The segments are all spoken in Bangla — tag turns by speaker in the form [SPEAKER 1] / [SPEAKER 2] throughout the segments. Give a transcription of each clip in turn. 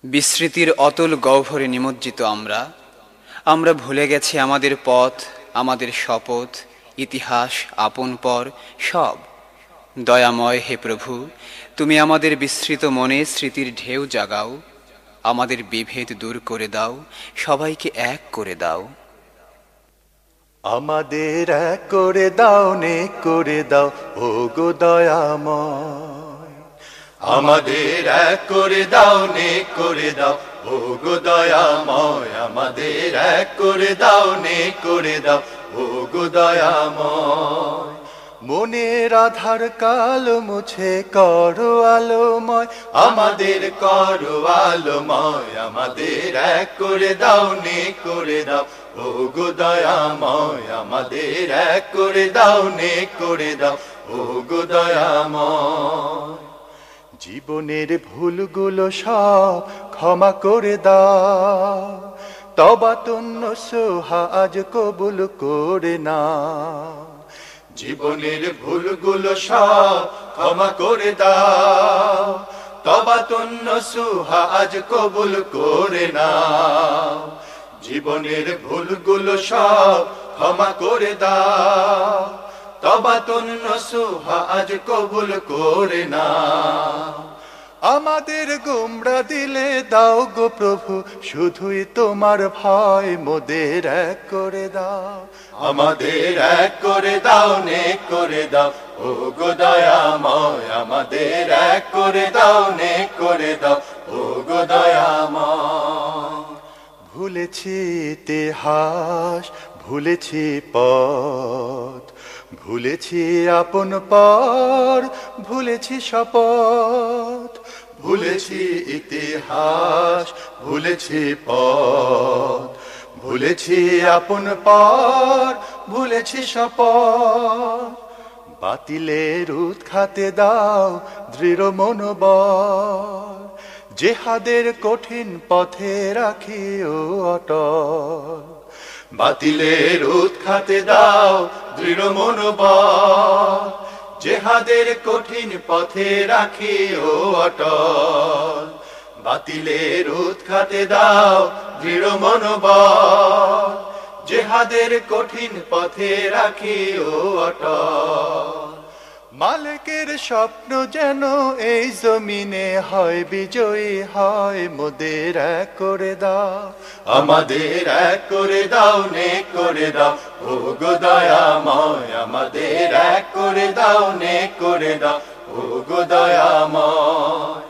[SPEAKER 1] বিস্মৃতির অতল গহ্বরে নিমজ্জিত আমরা ভুলে গেছি আমাদের পথ, আমাদের শপথ, ইতিহাস, আপন পর সব। দয়াময় হে প্রভু, তুমি আমাদের বিস্মৃত মনে স্মৃতির ঢেউ জাগাও, আমাদের বিভেদ দূর করে দাও, সবাইকে এক করে দাও।
[SPEAKER 2] আমাদের এক করে দাও, নেক করে দাও, ও গো দয়াময়। আমাদের এক করে দাও, নেক করে দাও, ও গো দয়াময়। আমাদের এক করে দাও, নেক করে দাও, ও গো দয়াময়। মনের আধার কালো মুছে করো আলোময়, আমাদের করো আলোময়। আমাদের এক করে দাও, নেক করে দাও, ও গো দয়াময়। আমাদের এক করে দাও, নেক করে দাও, ও গো দয়াময়। জীবনের ভুলগুলো সব ক্ষমা করে দাও, তবাতুন্ন সোহা আজ কবুল করে নাও। জীবনের ভুলগুলো সব ক্ষমা করে দাও, তবাতুন্ন সোহা আজ কবুল করে নাও। জীবনের ভুলগুলো সব ক্ষমা করে দাও, তবাতুন্ন সোহা আজ কবুল করে নাও। আমাদের গোমরা দিলে দাও গো প্রভু, শুধুই তোমার ভয় মোদের এক করে দাও। আমাদের এক করে দাও, নেক করে দাও, ও গো দয়াময়। আমাদের এক করে দাও, নেক করে দাও, ও গো দয়াময়। ভুলেছি ইতিহাস, ভুলেছি পথ, ভুলেছি আপন পর, ভুলেছি শপথ। ভুলেছি ইতিহাস, ভুলেছি পথ, ভুলেছি আপন পর, ভুলেছি শপথ। বাতিলের উৎখাতে দাও দৃঢ় মনোবল, জেহাদের কঠিন পথে রাখিও অটল। বাতিলের উৎখাতে দাও দৃঢ় মনোবল, জেহাদের কঠিন পথে রাখিও অটল। বাতিলের উৎখাতে দাও দৃঢ় মনোবল, জেহাদের কঠিন পথে রাখিও অটল। মালিকের স্বপ্ন যেন এই জমিনে হয় বিজয়ী হয়, মোদের এক করে দাও। আমাদের এক করে দাও, নেক করে দাও, ও গো দয়াময়। আমাদের এক করে দাও, নেক করে দাও, ও গো দয়াময়।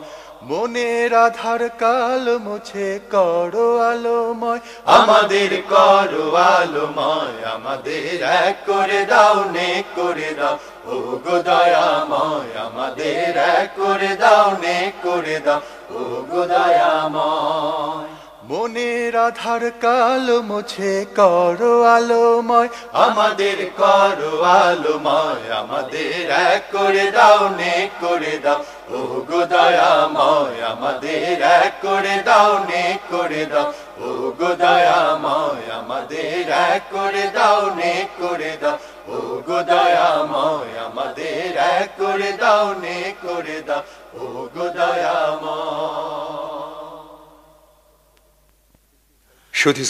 [SPEAKER 2] মনের আধার কালো মুছে করো আলোময়, আমাদের করো আলোময়। আমাদের এক করে দাও, নেক করে দাও, ও গো দয়াময়। আমাদের এক করে দাও, নেক করে দাও, ও গো দয়াময়। মনের আধার কালো মুছে করো আলোময়, আমাদের করো আলোময়। আমাদের এক করে দাও, নেক করে দাও, ও গো দয়াময়। আমাদের এক করে দাও, নেক করে দাও, ও গো দয়াময়। আমাদের এক করে দাও, নেক করে দাও, ও গো দয়াময়। আমাদের এক করে দাও, নেক করে দাও, ও গো দয়াময়।
[SPEAKER 1] শুধু